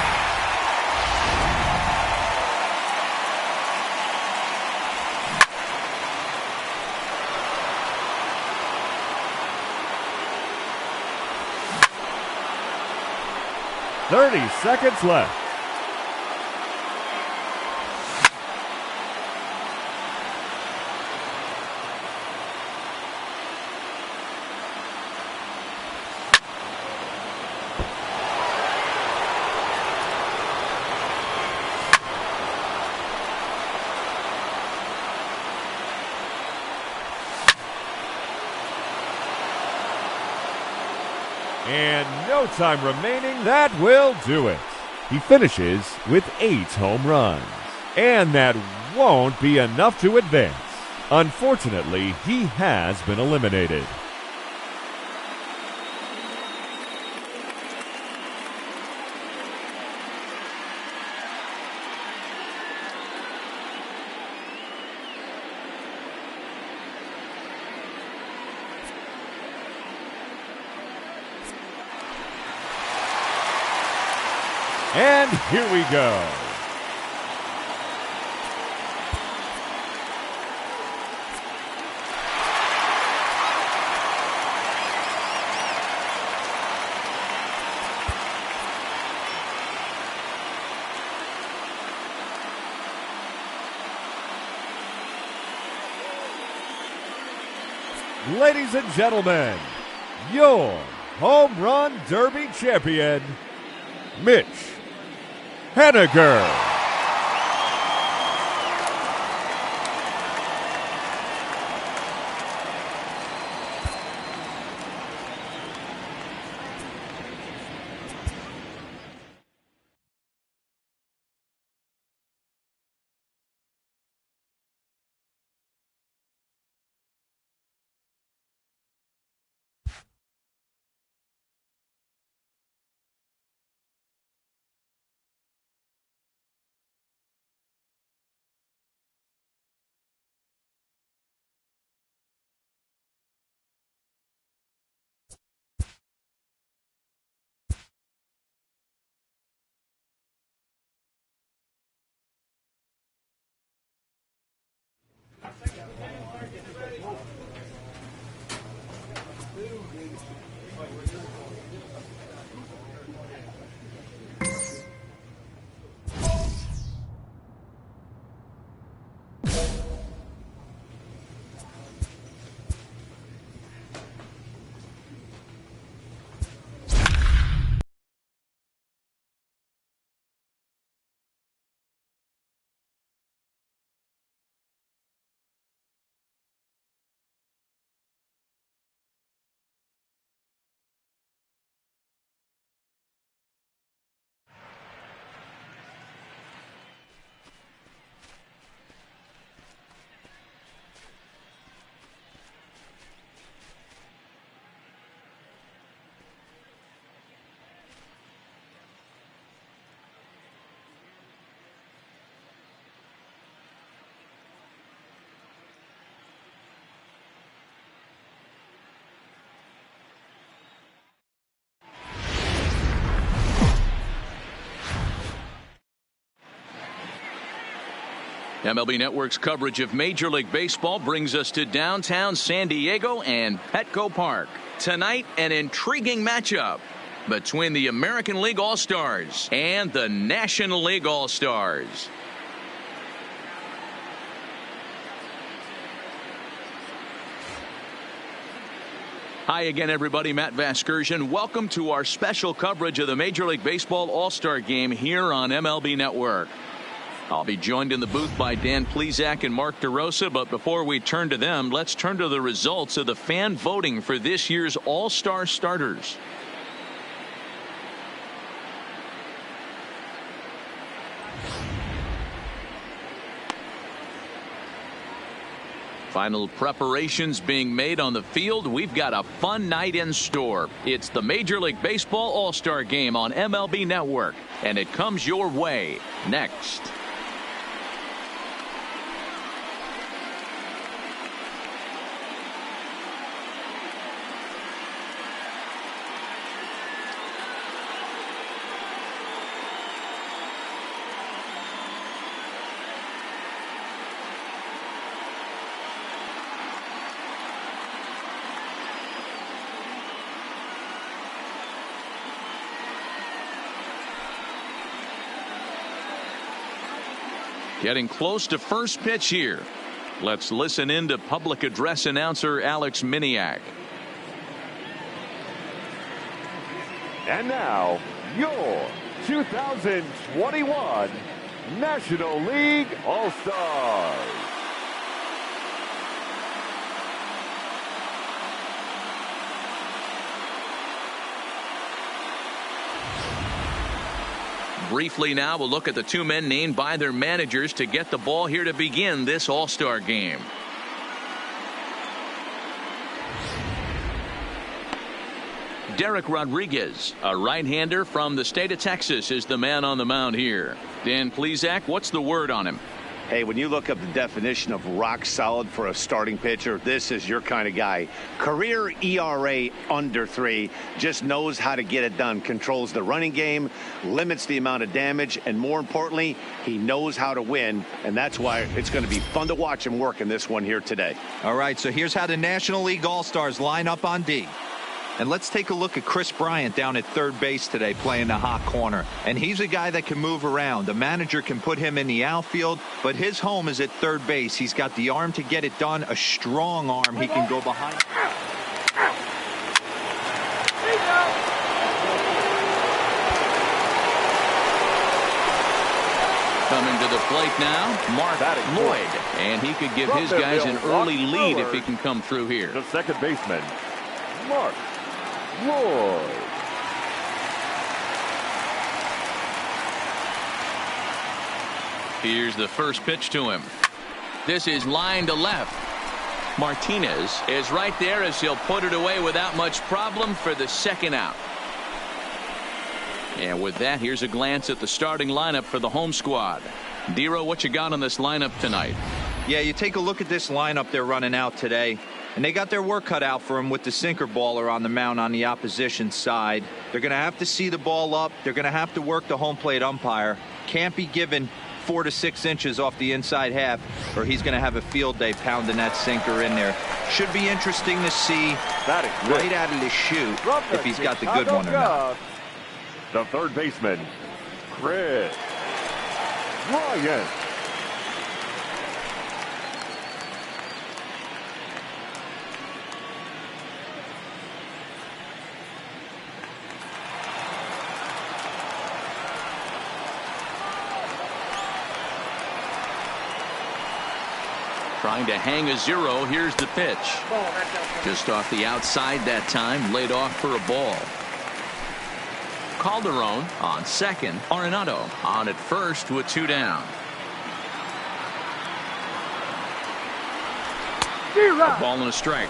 "30 seconds left. And no time remaining. That will do it. He finishes with 8 home runs. And that won't be enough to advance. Unfortunately, he has been eliminated. And here we go. Ladies and gentlemen, your Home Run Derby champion, Mitch Haniger. MLB Network's coverage of Major League Baseball brings us to downtown San Diego and Petco Park. Tonight, an intriguing matchup between the American League All-Stars and the National League All-Stars. Hi again, everybody. Matt Vasgersian. Welcome to our special coverage of the Major League Baseball All-Star Game here on MLB Network. I'll be joined in the booth by Dan Plesac and Mark DeRosa, but before we turn to them, let's turn to the results of the fan voting for this year's All-Star starters. Final preparations being made on the field. We've got a fun night in store. It's the Major League Baseball All-Star Game on MLB Network, and it comes your way next. Getting close to first pitch here. Let's listen in to public address announcer Alex Miniak. And now, your 2021 National League All-Stars. Briefly now, we'll look at the two men named by their managers to get the ball here to begin this All-Star game. Derek Rodriguez, a right-hander from the state of Texas, is the man on the mound here. Dan Plesac, what's the word on him? Hey, when you look up the definition of rock solid for a starting pitcher, this is your kind of guy. Career ERA under 3, just knows how to get it done, controls the running game, limits the amount of damage, and more importantly, he knows how to win, and that's why it's going to be fun to watch him work in this one here today. All right, so here's how the National League All-Stars line up on D. And let's take a look at Chris Bryant down at third base today playing the hot corner. And he's a guy that can move around. The manager can put him in the outfield, but his home is at third base. He's got the arm to get it done, a strong arm. He can go behind. Coming to the plate now, Mark Lloyd. And he could give his guys an early lead if he can come through here. The second baseman, Mark Lloyd. Here's the first pitch to him. This is line to left. Martinez is right there as he'll put it away without much problem for the second out. And with that, here's a glance at the starting lineup for the home squad. Dero, what you got on this lineup tonight? Yeah, you take a look at this lineup they're running out today. And they got their work cut out for them with the sinker baller on the mound on the opposition side. They're going to have to see the ball up. They're going to have to work the home plate umpire. Can't be given 4 to 6 inches off the inside half, or he's going to have a field day pounding that sinker in there. Should be interesting to see right out of the chute if he's got the good one or not. The third baseman, Chris Bryant. Trying to hang a 0. Here's the pitch. Just off the outside that time, laid off for a ball. Calderon on second. Arenado on at first with 2 down. A ball and a strike.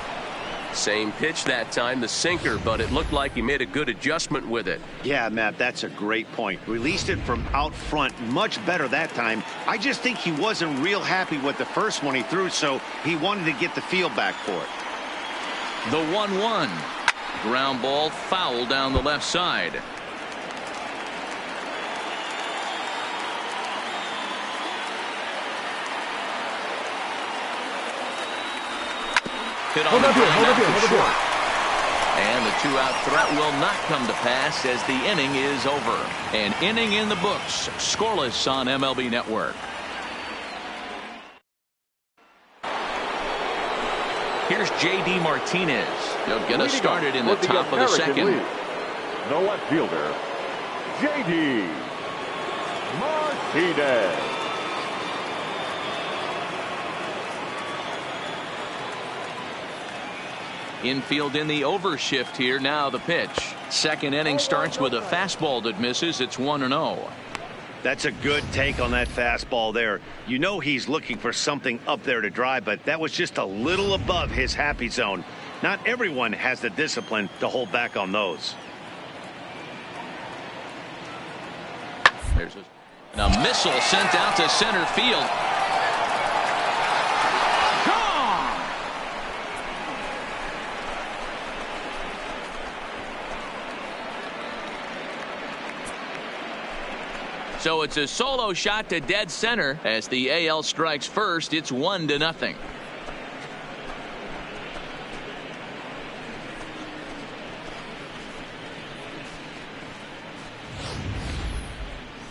Same pitch that time, the sinker, but it looked like he made a good adjustment with it. Yeah, Matt, that's a great point. Released it from out front much better that time. I just think he wasn't real happy with the first one he threw, so he wanted to get the feel back for it. The 1-1. Ground ball foul down the left side. Hit on the short. And the 2-out threat will not come to pass as the inning is over. An inning in the books. Scoreless on MLB Network. Here's J.D. Martinez. He'll get us started in the top of the second. The left fielder, J.D. Martinez. Infield in the overshift here. Now the pitch. Second inning starts with a fastball that misses. It's 1-0. That's a good take on that fastball there. You know he's looking for something up there to drive, but that was just a little above his happy zone. Not everyone has the discipline to hold back on those. There's a missile sent out to center field. So it's a solo shot to dead center as the AL strikes first. It's 1-0.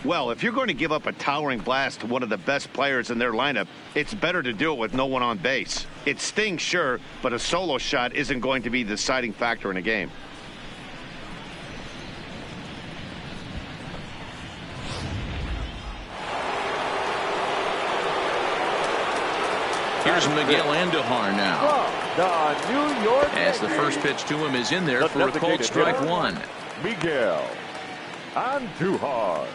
Well, if you're going to give up a towering blast to one of the best players in their lineup, it's better to do it with no one on base. It stings, sure, but a solo shot isn't going to be the deciding factor in a game. Here's Miguel Andujar now. The New York As the first pitch to him is in there for a called strike one. Miguel Andujar.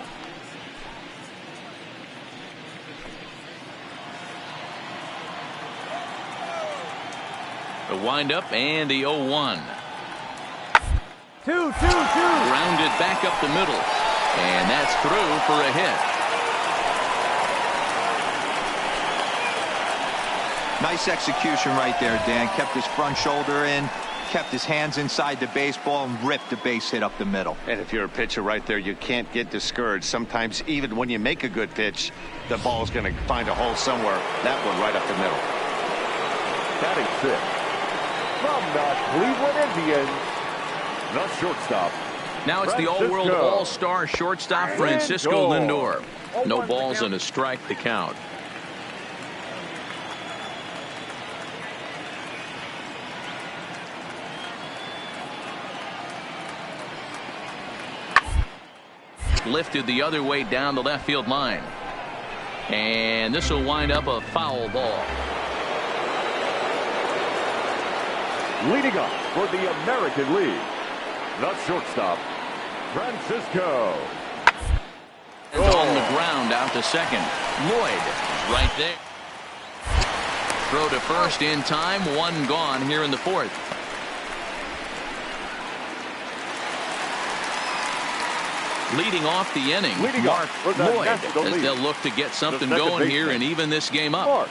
The windup and the 0-1. 2-2-2. Grounded back up the middle. And that's through for a hit. Nice execution right there, Dan. Kept his front shoulder in, kept his hands inside the baseball, and ripped the base hit up the middle. And if you're a pitcher right there, you can't get discouraged. Sometimes even when you make a good pitch, the ball's going to find a hole somewhere. That one right up the middle. Batting fifth from the Cleveland Indians, the shortstop. Now it's the all-world all-star shortstop Francisco Lindor. No balls and a strike to count. Lifted the other way down the left field line. And this will wind up a foul ball. Leading up for the American League, the shortstop, Francisco. And on the ground out to second. Lloyd is right there. Throw to first in time. One gone here in the fourth. Leading off the inning, Mark Lloyd, as they'll look to get something going here and even this game up. Mark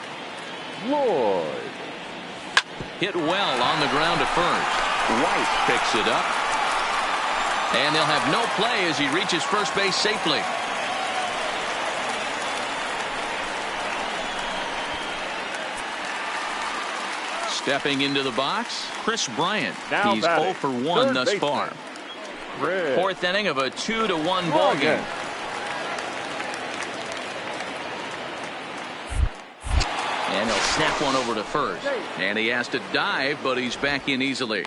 Lloyd. Hit well on the ground to first. White picks it up. And they'll have no play as he reaches first base safely. Stepping into the box, Chris Bryant. He's 0 for 1 thus far. Fourth inning of a 2-1 ball game. And he'll snap one over to first. And he has to dive, but he's back in easily.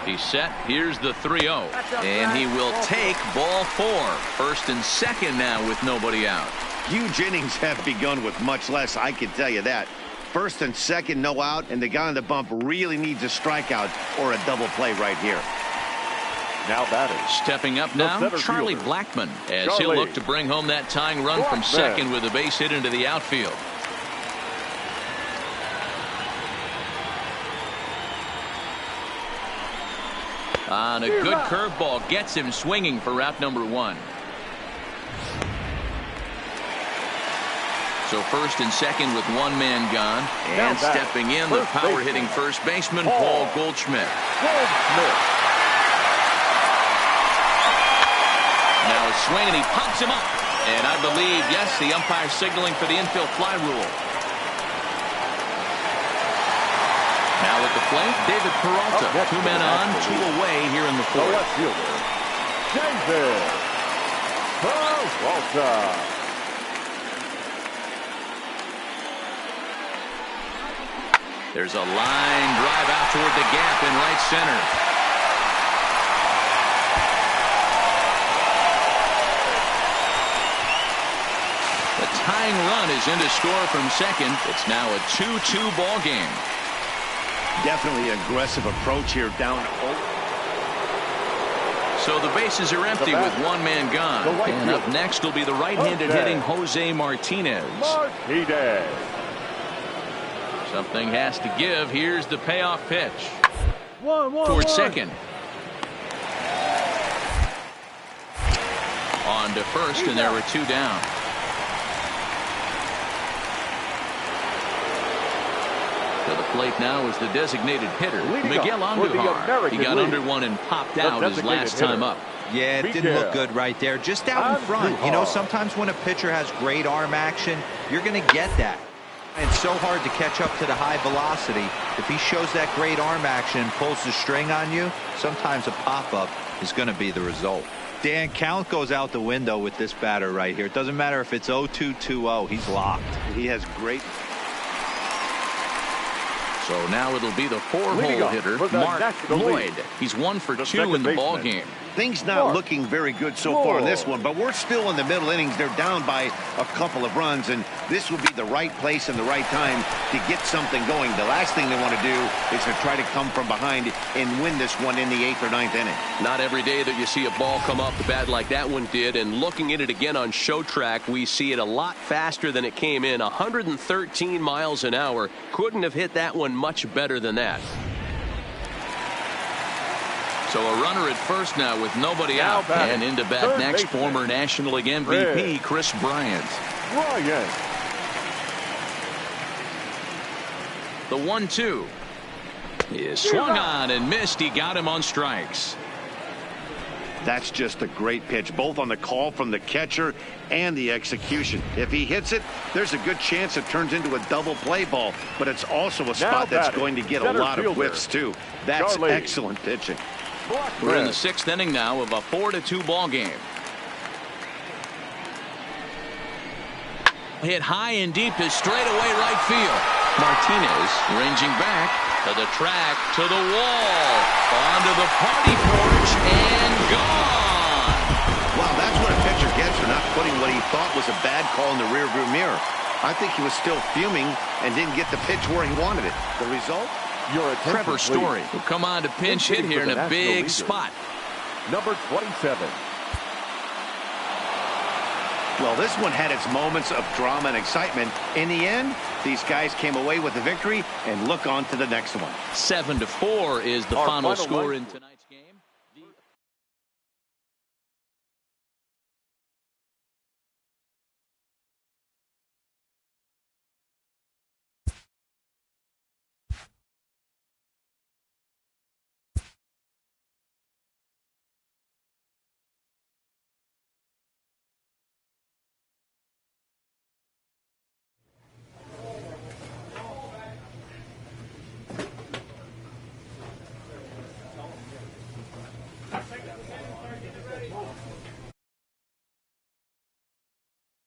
He's set. Here's the 3-0. And he will take ball 4. First and second now with nobody out. Huge innings have begun with much less, I can tell you that. First and second, no out, and the guy on the bump really needs a strikeout or a double play right here. Now batting. Stepping up now, Charlie Blackmon, as he'll look to bring home that tying run from second with a base hit into the outfield. On a good curveball, gets him swinging for route number 1. So first and second with one man gone. And stepping in, the power-hitting first baseman, Paul Goldschmidt. Now a swing, and he pops him up. And I believe, yes, the umpire signaling for the infield fly rule. Now at the plate, David Peralta. 2 men on, 2 away here in the fourth. David Peralta. There's a line drive out toward the gap in right center. The tying run is in to score from second. It's now a 2-2 ball game. Definitely aggressive approach here down. So the bases are empty with one man gone. And up next will be the right-handed hitting Jose Martinez. Something has to give. Here's the payoff pitch. Towards second. On to first, and there were 2 down. To the plate now is the designated hitter, Miguel Andujar. He got under one and popped out his last time up. Yeah, it didn't look good right there. Just out in front. You know, sometimes when a pitcher has great arm action, you're going to get that. It's so hard to catch up to the high velocity. If he shows that great arm action and pulls the string on you, sometimes a pop-up is going to be the result. Dan, count goes out the window with this batter right here. It doesn't matter if it's 0-2, 2-0. He's locked. He has great. So now it'll be the four-hole hitter, Mark Lloyd. He's 1 for 2 in the ball game. Things not looking very good so far in this one, but we're still in the middle innings. They're down by a couple of runs, and this would be the right place and the right time to get something going. The last thing they want to do is to try to come from behind and win this one in the 8th or 9th inning. Not every day that you see a ball come off the bat like that one did, and looking at it again on show track, we see it a lot faster than it came in. 113 miles an hour. Couldn't have hit that one much better than that. So a runner at first now with nobody out. And into bat next, former National League MVP Chris Bryant. The 1-2 is swung on and missed. He got him on strikes. That's just a great pitch, both on the call from the catcher and the execution. If he hits it, there's a good chance it turns into a double play ball, but it's also a spot that's going to get a lot of whiffs too. That's excellent pitching. We're in the 6th inning now of a 4-2 ball game. Hit high and deep to straightaway right field. Martinez ranging back to the track, to the wall, onto the party porch, and gone. Wow, that's what a pitcher gets for not putting what he thought was a bad call in the rearview mirror. I think he was still fuming and didn't get the pitch where he wanted it. The result? Trevor Story will come on to pinch hit here in a big spot. Number 27. Well, this one had its moments of drama and excitement. In the end, these guys came away with the victory and look on to the next one. 7-4 is the final score in tonight.